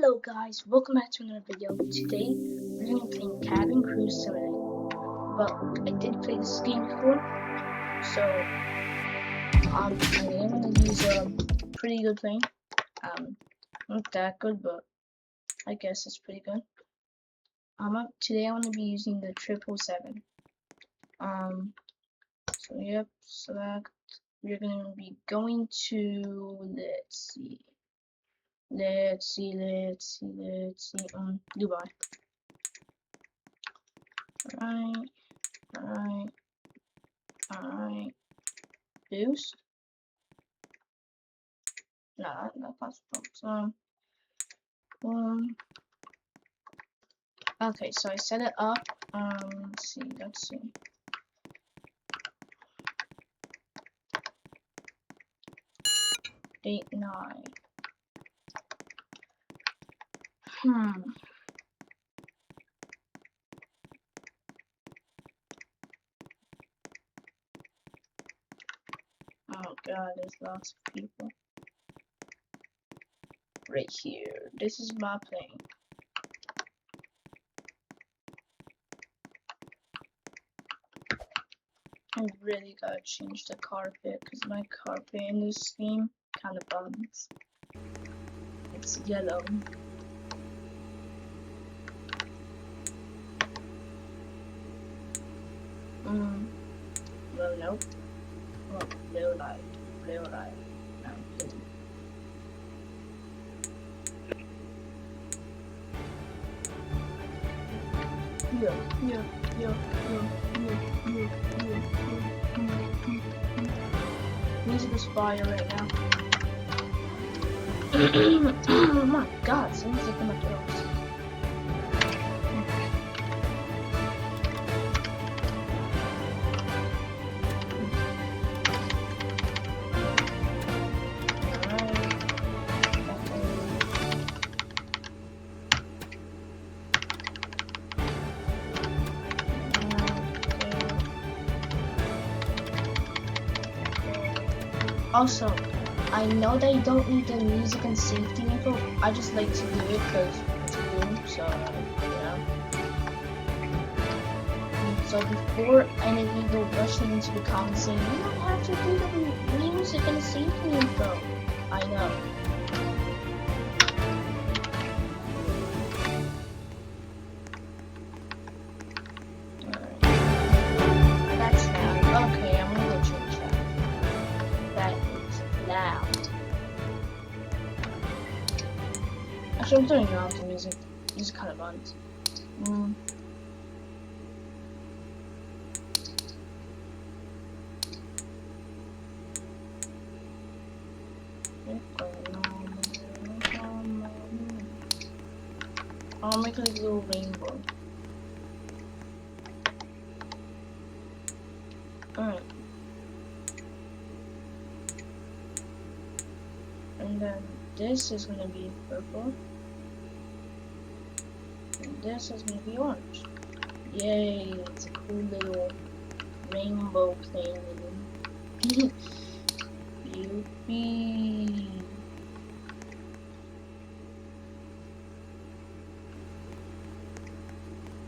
Hello guys, welcome back to another video. Today we're going to be playing Cabin Crew Simulator. Well, I did play this game before, so I am going to use a pretty good plane. Not that good, but I guess it's pretty good. Today I'm going to be using the 777. So yep, select. We're going to be going to, let's see, Dubai. Alright, boost. Nah, not possible. Okay, so I set it up. Let's see. Eight, 9. Oh god, there's lots of people. Right here. This is my plane. I really gotta change the carpet because my carpet in this game kind of bugs. It's yellow. Well, nope. Oh, blue light. No, I'm kidding. Yeah. Music is fire right now. Oh my god, someone's looking at my dogs. Also, I know that you don't need the music and safety info. I just like to do it because it's cool. So, yeah. So before any of you go rushing into the comments saying, you don't have to do the music and safety info. I know. Actually, I'm turning off the music. These kind of buns. I'll make like a little rainbow. Alright. And then this is gonna be purple. And this is gonna be orange. Yay, it's a cool little rainbow plane. Yuppie.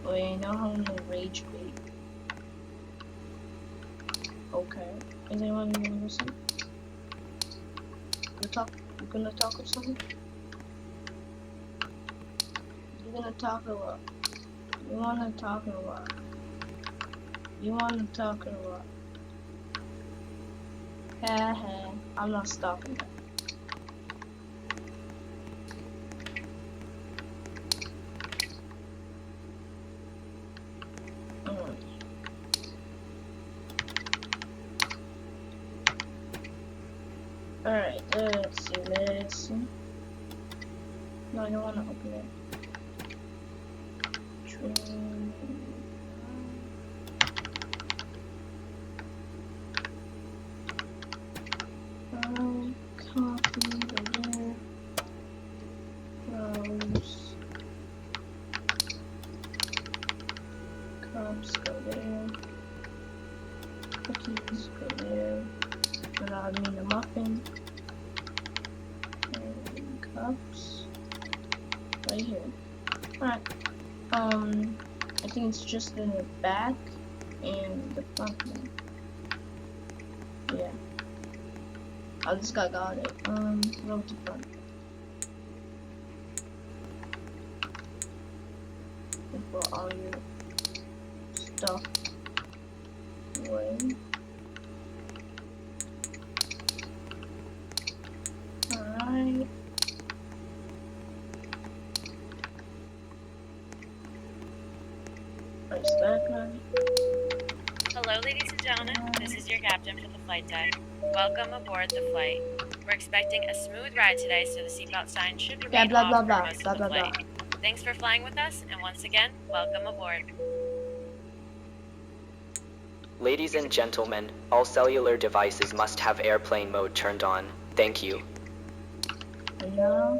Wait, I know how to rage bait. Okay. Is anyone gonna listen? You gonna talk or something? You gonna talk or what? You wanna talk or what? You wanna talk or what? Haha, I'm not stopping that. Alright, let's see. No, I don't wanna open it. Coffee, there. Rose. Cups go there. Cookies go there. I mean the muffin. And cups. right here. Alright. I think it's just in the back and the front one. Yeah. Oh, this guy got it. Go to front. Put all your stuff away. Alright. Place that guy. Hello, ladies and gentlemen. This is your captain to the flight deck. Welcome aboard the flight. We're expecting a smooth ride today, so the seatbelt sign should remain blah, off blah, for blah, most blah, of the blah, blah. flight. Thanks for flying with us, and once again, welcome aboard. Ladies and gentlemen, all cellular devices must have airplane mode turned on. Thank you. And now,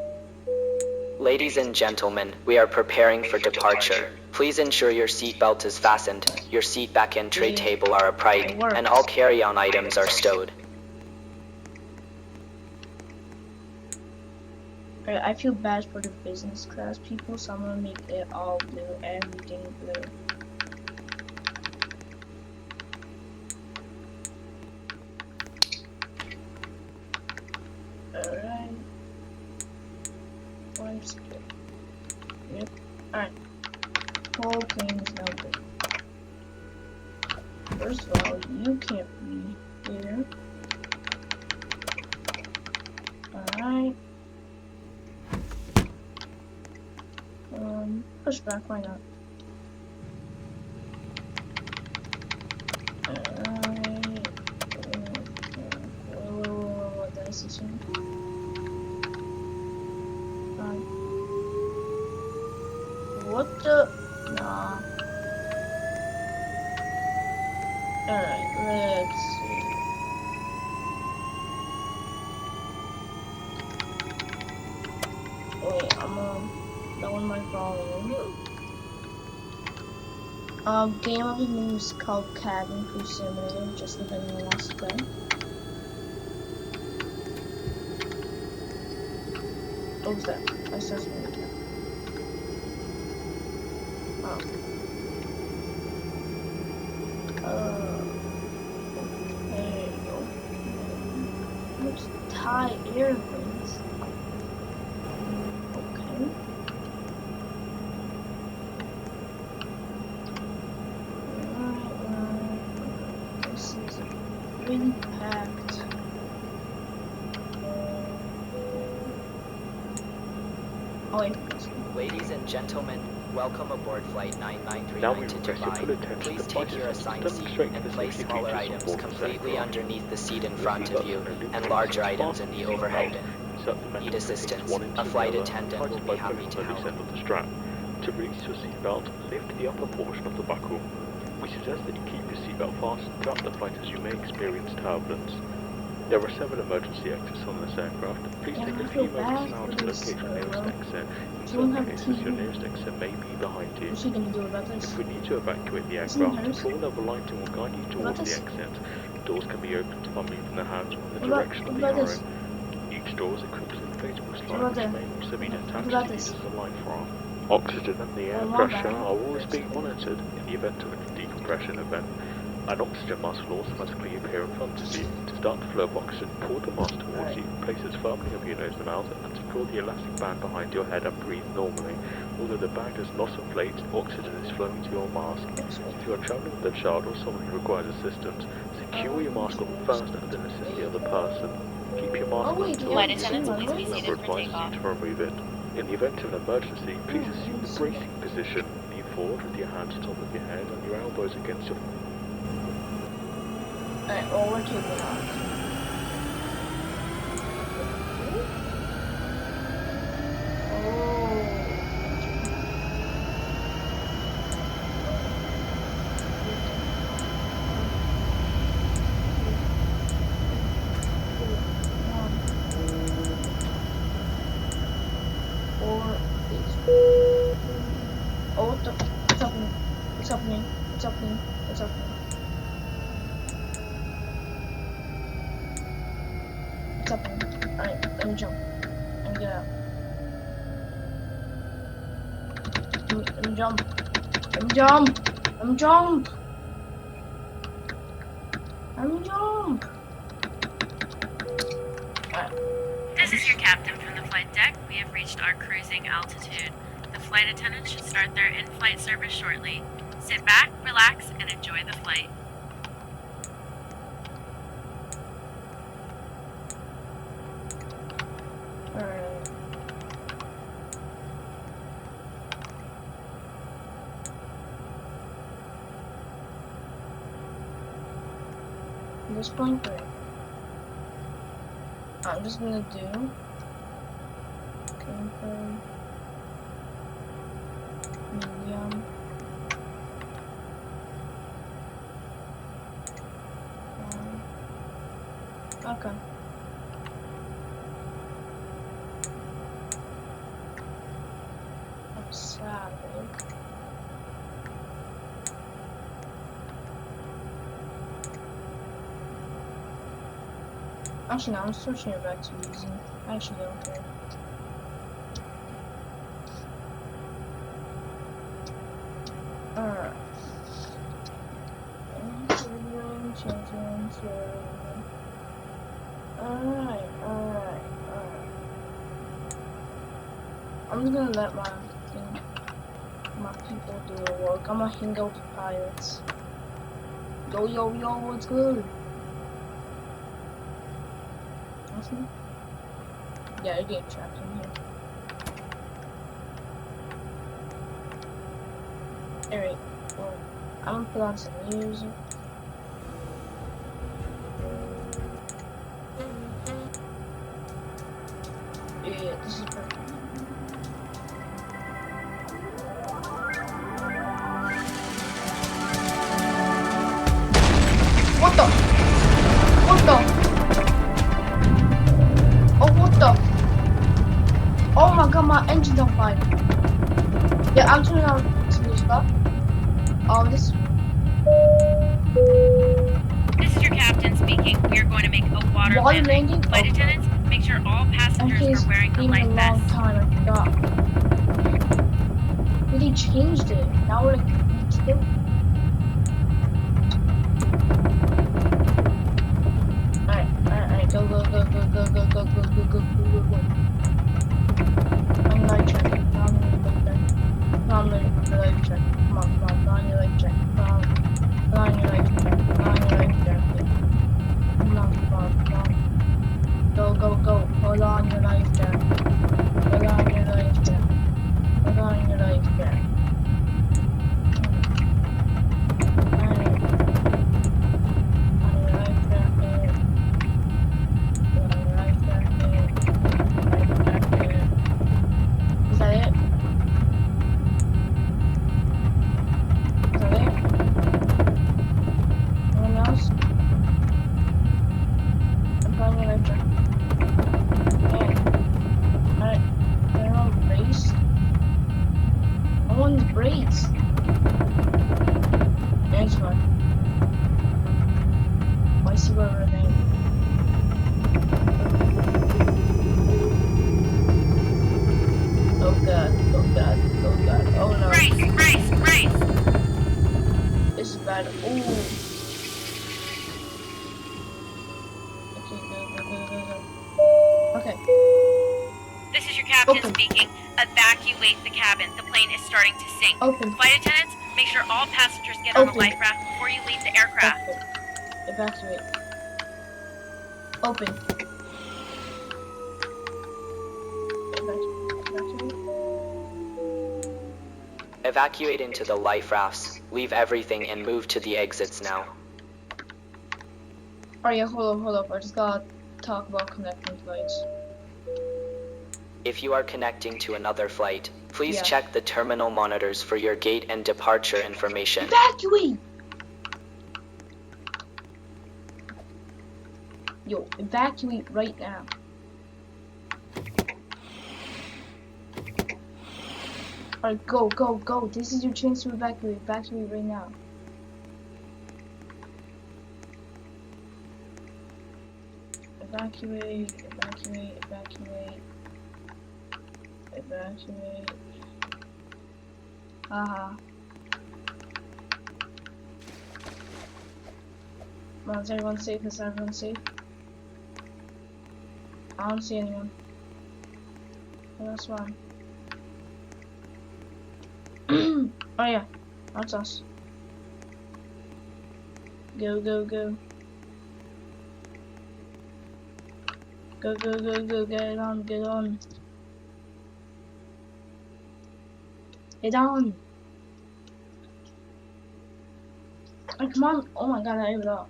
Ladies and gentlemen, we are preparing for departure. Please ensure your seatbelt is fastened, your seat back and tray table are upright, and all carry-on items are stowed. alright, I feel bad for the business class people, so I'm gonna make it all blue, everything blue. Alright. Where's good? Yep. Alright. Whole plane is now good. First of all, you can't be here. Alright. Push back, why not? Alright. Whoa, that is the same. What the? Nah. Alright, let's see. Wait, that one might volume. Game of the news called Cabin Crew Simulator, just if anyone wants to play. What was that? I saw something. Oh. Okay. Let's tie airplanes. Okay. Alright, this is really packed. Oh wait. Ladies and gentlemen, welcome aboard flight Now 9939 we to request your Dubai. full attention Please to take flight your attendants assigned seat demonstrate and the place safety smaller features items aboard the completely aircraft. underneath the seat in Your front of seatbelts you, are no longer and larger fastened items in the to your overhead seatbelt. Insert the metal Need fittings assistance? one into A flight the other, attendant tighten will by be happy pulling to on the loose help. end of the strap. To release your seatbelt, lift the upper portion of the buckle. We suggest that you keep your seatbelt fastened throughout the flight as you may experience turbulence. There are several emergency exits on this aircraft. Please take a few moments now to locate your nearest exit. In some cases, your nearest exit may be behind you. What's he gonna do about this? If we need to evacuate the Isn't aircraft, hers? floor level lighting will guide you towards the this? exit. Doors can be opened by moving the hands in the What about- direction what of the about arrow. this? Each door is equipped with an inflatable slide about which that? may also be attached about to use this? as a life raft. Oxygen and the air I want pressure that. are always being monitored in the event of a decompression event. An oxygen mask will automatically appear in front of you. To start the flow of oxygen, pull the mask towards you, place it firmly over your nose and mouth, and secure the elastic band behind your head and breathe normally. Although the bag does not inflate, oxygen is flowing to your mask. If you are traveling with a child or someone who requires assistance, secure your mask on first and then assist the other person. Keep your mask on until Flight the attendants, member please be seated for advises you takeoff. to remove it. In the event of an emergency, please assume the bracing position. Lean forward with your hands on top of your head and your elbows against your... Alright, well, we're taking off. Oh, what the? What's happening? What's happening? What's happening? What's happening? What's happening? Alright, let me jump. And get out. Let me jump. Let me jump. Let me jump. Let me jump. Alright. This is your captain from the flight deck. We have reached our cruising altitude. The flight attendants should start their in-flight service shortly. Sit back, relax, and enjoy the flight. Alright. At this point, right, I'm just gonna do gameplay medium. Okay. I'm savage. Actually, no, I'm switching it back to easy. I actually don't care. Alright. Alright. I'm just gonna let my people do the work. I'm gonna hang out with pirates. Yo, what's good? Nothing? Yeah, you're getting trapped in here. Alright, well, I'm gonna put on some music. Yeah, this is perfect. What the? What the? Oh, what the? Oh my god, my engine's on fire. Yeah, I'm turning on to the stuff. Oh, this. This is your captain speaking. We are going to make a water landing. Flight attendants, make sure all passengers are wearing a life vest. Time, I forgot. But he changed it. Now we're like, still. Alright, go. I'm light check. I'm light check. Come on, on your light check. On your light check. Come on. Go. Hold on your life jack. Hold on your life jack. Is that it? Anyone else? I'm putting your life jack. They're all braced. I want braids. There's one. Why is he running? Oh god. Oh no. Race! This is bad. Ooh. Okay, go. This is your captain Open. speaking. Evacuate the cabin. The plane is starting to sink. Open. Flight attendants, make sure all passengers get on a Open. life raft before you leave the aircraft. Evacuate. Open. Evacuate. Evacuate into the life rafts. Leave everything and move to the exits now. Alright, yeah, hold up. I just gotta talk about connecting flights. If you are connecting to another flight, please Yeah. check the terminal monitors for your gate and departure information. Evacuate! Yo, evacuate right now. Alright, go. This is your chance to evacuate. Evacuate right now. Evacuate. Haha. Well, is everyone safe? Is everyone safe? I don't see anyone. Oh, that's fine. Oh yeah, that's us. Go, go, go. Go, go, go, go, get on, get on. Get on. Oh, come on. Oh my god, I gave it up.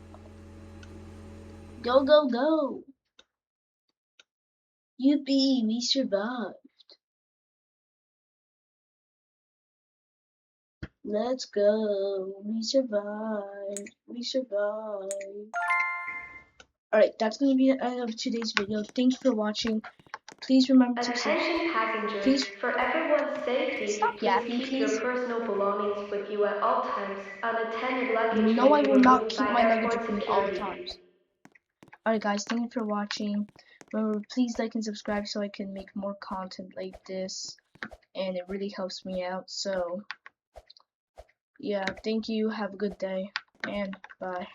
Go, go, go. Yippee, we survived. Let's go. We survived. We survived. Alright, that's gonna be the end of today's video. Thank you for watching. Please remember to Attention passengers, please for everyone's safety, stop please yapping, keep your please. personal belongings with you at all times. Unattended luggage No, may I be will not removed keep by my luggage airport with me all the security. times. Alright guys, thank you for watching. Remember, please like and subscribe so I can make more content like this. And it really helps me out. So, yeah, thank you. Have a good day. And bye.